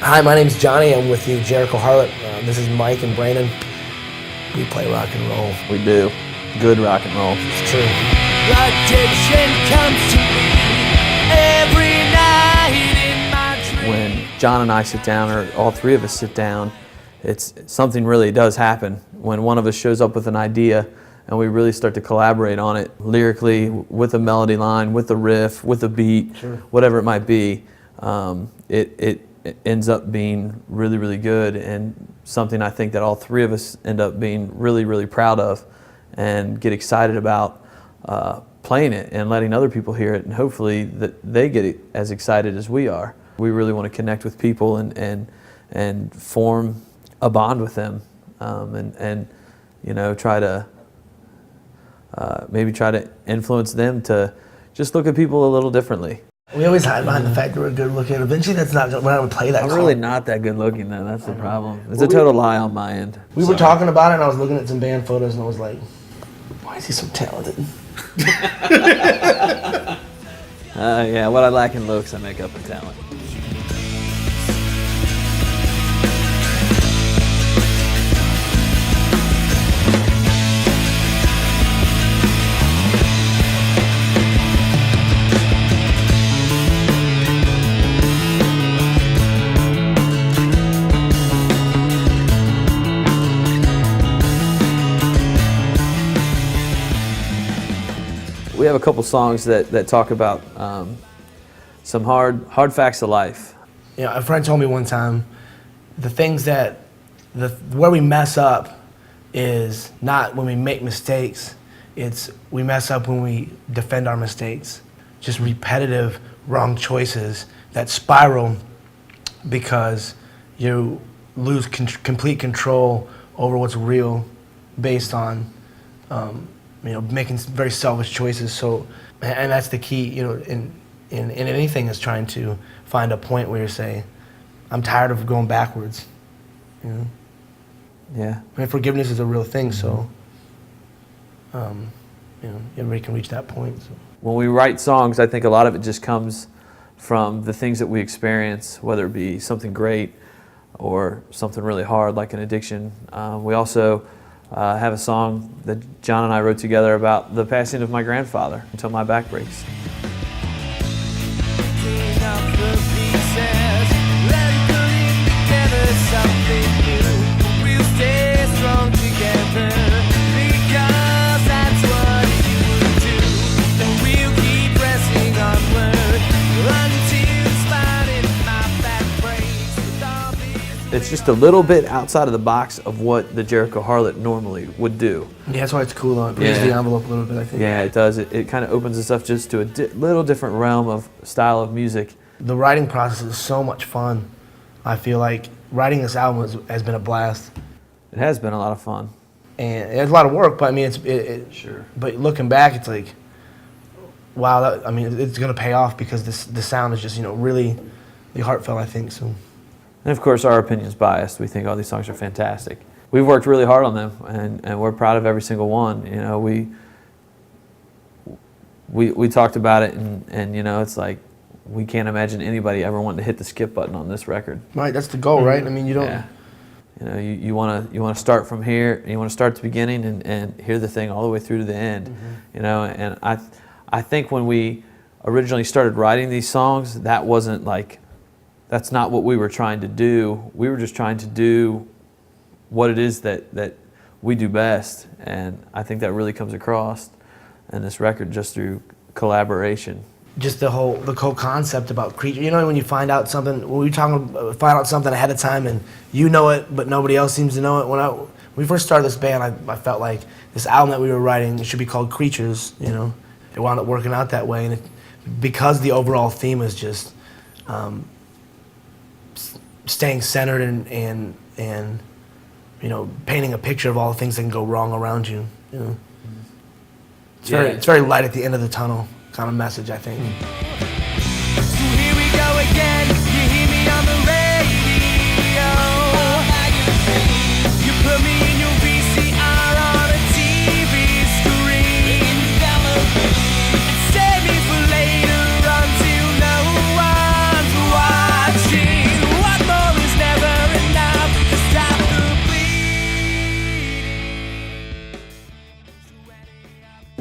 Hi, my name's Johnny. I'm with the Jericho Harlot. This is Mike and Brandon. We play rock and roll. We do. Good rock and roll. It's true. Addiction comes to me every night in my dreams. When John and I sit down, or all three of us sit down, it's something really does happen. When one of us shows up with an idea and we really start to collaborate on it lyrically, with a melody line, with a riff, with a beat, Sure. whatever it might be, it ends up being really, really good, and something I think that all three of us end up being really, really proud of and get excited about playing it and letting other people hear it, and hopefully that they get as excited as we are. We really want to connect with people and form a bond with them, and you know, try to maybe try to influence them to just look at people a little differently. We always hide behind the fact that we're good looking. Eventually, we're not going to play that. I'm really not that good looking though. That's the problem. It's a total lie on my end. We were talking about it, and I was looking at some band photos, and I was like, "Why is he so talented?" Yeah, what I lack in looks, I make up in talent. We have a couple songs that talk about some hard facts of life. You know, a friend told me one time, where we mess up is not when we make mistakes, it's we mess up when we defend our mistakes. Just repetitive wrong choices that spiral because you lose complete control over what's real based on you know, making very selfish choices. So, and that's the key, you know, in anything, is trying to find a point where you say, I'm tired of going backwards, you know? Yeah. I mean, forgiveness is a real thing, so, you know, everybody can reach that point. So. When we write songs, I think a lot of it just comes from the things that we experience, whether it be something great or something really hard like an addiction. We also have a song that John and I wrote together about the passing of my grandfather, Until My Back Breaks. It's just a little bit outside of the box of what the Jericho Harlot normally would do. Yeah, that's why it's cool, though. It raises the envelope a little bit, I think. Yeah, it does. It kind of opens us up just to a little different realm of style of music. The writing process is so much fun. I feel like writing this album has been a blast. It has been a lot of fun. And it's a lot of work, but I mean, Sure. But looking back, it's like, wow, I mean, it's going to pay off because the sound is just, you know, really heartfelt, I think, so. And of course, our opinion's biased. We think all these songs are fantastic. We've worked really hard on them, and we're proud of every single one. You know, we talked about it, and you know, it's like we can't imagine anybody ever wanting to hit the skip button on this record. Right, that's the goal, right? I mean, you don't. Yeah. You know, you want to start from here, and you want to start at the beginning and hear the thing all the way through to the end. Mm-hmm. You know, and I think when we originally started writing these songs, that wasn't like. That's not what we were trying to do. We were just trying to do what it is that we do best, and I think that really comes across in this record just through collaboration. Just the whole concept about creature. You know, when you find out something, when we find out something ahead of time, and you know it, but nobody else seems to know it. When we first started this band, I felt like this album that we were writing, it should be called Creatures. You know, it wound up working out that way, and because the overall theme is just. Staying centered and you know, painting a picture of all the things that can go wrong around you. You know, it's very light at the end of the tunnel kind of message, I think. So here we go again. You hear me on the radio. You put me in your VCR on a TV screen. Save me for later until no one's watching. What more is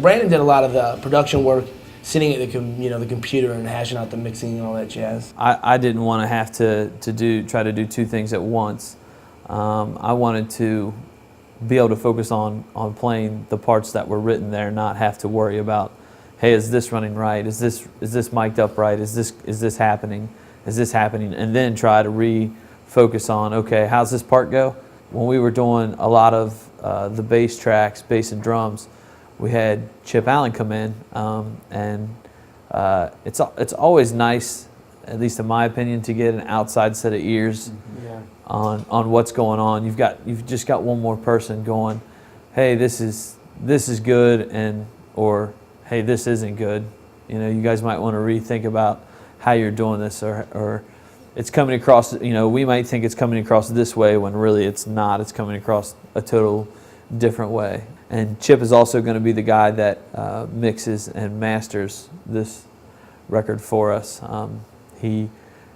Brandon did a lot of the production work, sitting at the computer and hashing out the mixing and all that jazz. I didn't want to have to try to do two things at once. I wanted to be able to focus on playing the parts that were written there, not have to worry about, hey, is this running right? Is this mic'd up right? Is this happening? Is this happening? And then try to refocus on, okay, how's this part go? When we were doing a lot of the bass tracks, bass and drums, we had Chip Allen come in, and it's always nice, at least in my opinion, to get an outside set of ears on what's going on. You've just got one more person going, hey, this is good, or hey, this isn't good. You guys might want to rethink about how you're doing this, or it's coming across. We might think it's coming across this way when really it's not. It's coming across a total different way. And Chip is also going to be the guy that mixes and masters this record for us. He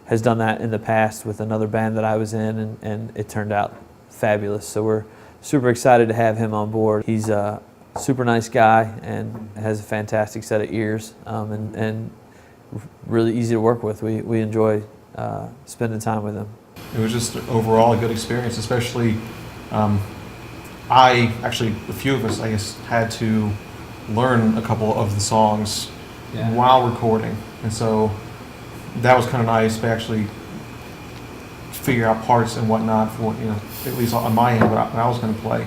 has done that in the past with another band that I was in, and it turned out fabulous. So we're super excited to have him on board. He's a super nice guy and has a fantastic set of ears, and really easy to work with. We enjoy spending time with him. It was just overall a good experience, especially a few of us, I guess, had to learn a couple of the songs while recording. And so that was kind of nice to actually figure out parts and whatnot for, at least on my end, what I was going to play.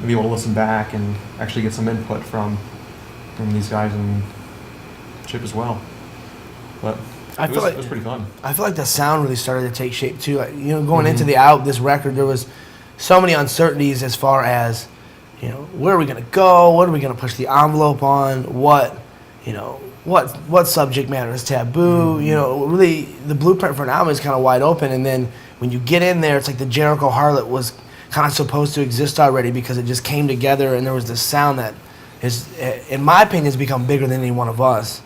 Be able to listen back and actually get some input from these guys and Chip as well. But it was pretty fun. I feel like the sound really started to take shape too. Going into this record, there was so many uncertainties as far as, where are we going to go? What are we going to push the envelope on? What subject matter is taboo? Really, the blueprint for an album is kind of wide open. And then when you get in there, it's like the Jericho Harlot was kind of supposed to exist already because it just came together, and there was this sound that is, in my opinion, has become bigger than any one of us.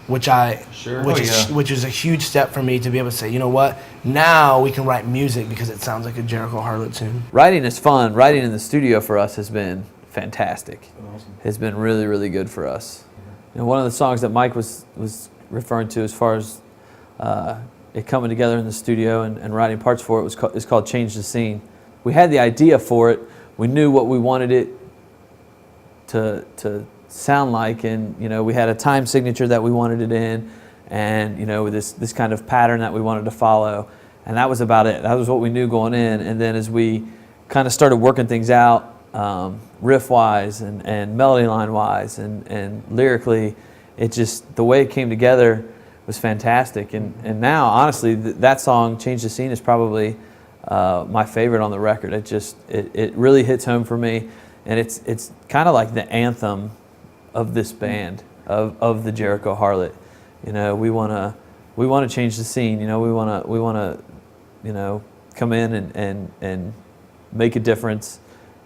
Which is a huge step for me to be able to say, you know what, now we can write music because it sounds like a Jericho Harlot tune. Writing is fun. Writing in the studio for us has been fantastic. Awesome. Has been really, really good for us. One of the songs that Mike was referring to as far as it coming together in the studio and writing parts for it is called Change the Scene. We had the idea for it. We knew what we wanted it to sound like, and we had a time signature that we wanted it in, and this kind of pattern that we wanted to follow, and that was about it. That was what we knew going in. And then as we kind of started working things out, riff wise and melody line wise and lyrically, it just, the way it came together was fantastic. And now honestly that song Change the Scene is probably my favorite on the record. It really hits home for me, and it's kind of like the anthem of this band, of the Jericho Harlot. We want to change the scene. We want to come in and make a difference.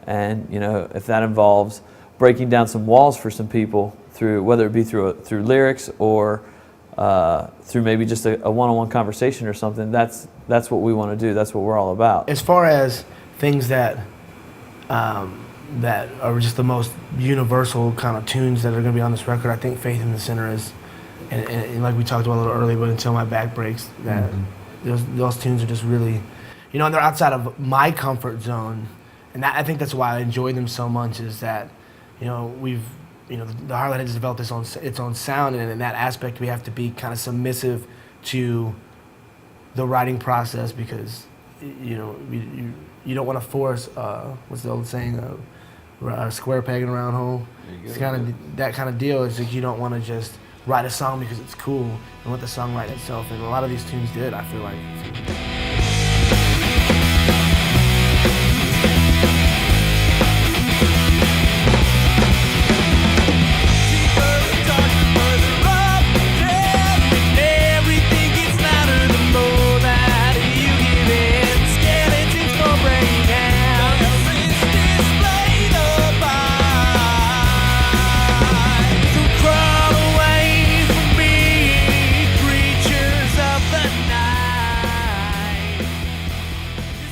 And if that involves breaking down some walls for some people through, whether it be through lyrics or through maybe just a one-on-one conversation or something, that's what we want to do. That's what we're all about. As far as things that are just the most universal kind of tunes that are going to be on this record, I think Faith in the Center is, and like we talked about a little earlier, but Until My Back Breaks, that those tunes are just really, they're outside of my comfort zone, and I think that's why I enjoy them so much, is that, the Harlot has developed its own sound, and in that aspect we have to be kind of submissive to the writing process, because, you don't want to force, what's the old saying, a square peg in a round hole. It's kind of that kind of deal. It's like you don't want to just write a song because it's cool and let the song write itself. And a lot of these tunes did, I feel like.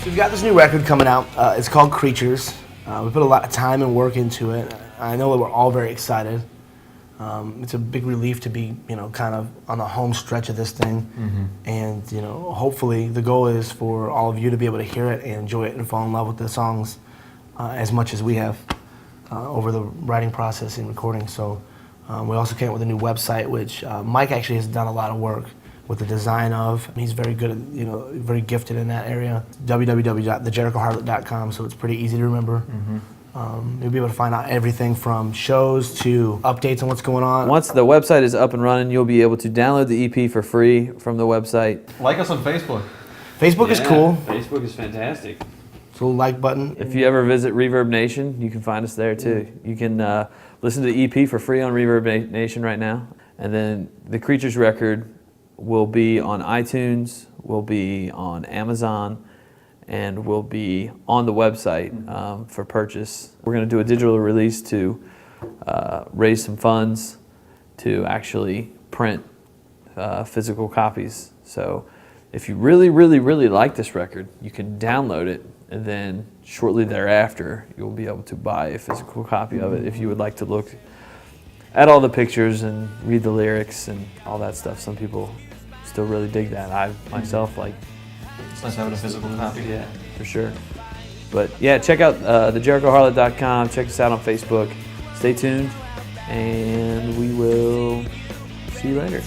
We've got this new record coming out. It's called Creatures. We put a lot of time and work into it. I know that we're all very excited. It's a big relief to be, kind of on the home stretch of this thing. And, hopefully the goal is for all of you to be able to hear it and enjoy it and fall in love with the songs as much as we have over the writing process and recording. So we also came up with a new website, which Mike actually has done a lot of work with the design of. He's very good at, very gifted in that area. www.thejerichoharlot.com, so it's pretty easy to remember. You'll be able to find out everything from shows to updates on what's going on. Once the website is up and running, you'll be able to download the EP for free from the website. Like us on Facebook. Facebook is cool. Facebook is fantastic. It's a little like button. If you ever visit Reverb Nation, you can find us there too. You can listen to the EP for free on Reverb Nation right now. And then the Creatures record will be on iTunes, will be on Amazon, and will be on the website for purchase. We're going to do a digital release to raise some funds to actually print physical copies. So if you really, really, really like this record, you can download it, and then shortly thereafter, you'll be able to buy a physical copy of it if you would like to look at all the pictures and read the lyrics and all that stuff. Some people still really dig that. I myself like. It's nice having a physical copy. Yeah, for sure. But yeah, check out thejerichoharlot.com. Check us out on Facebook. Stay tuned, and we will see you later.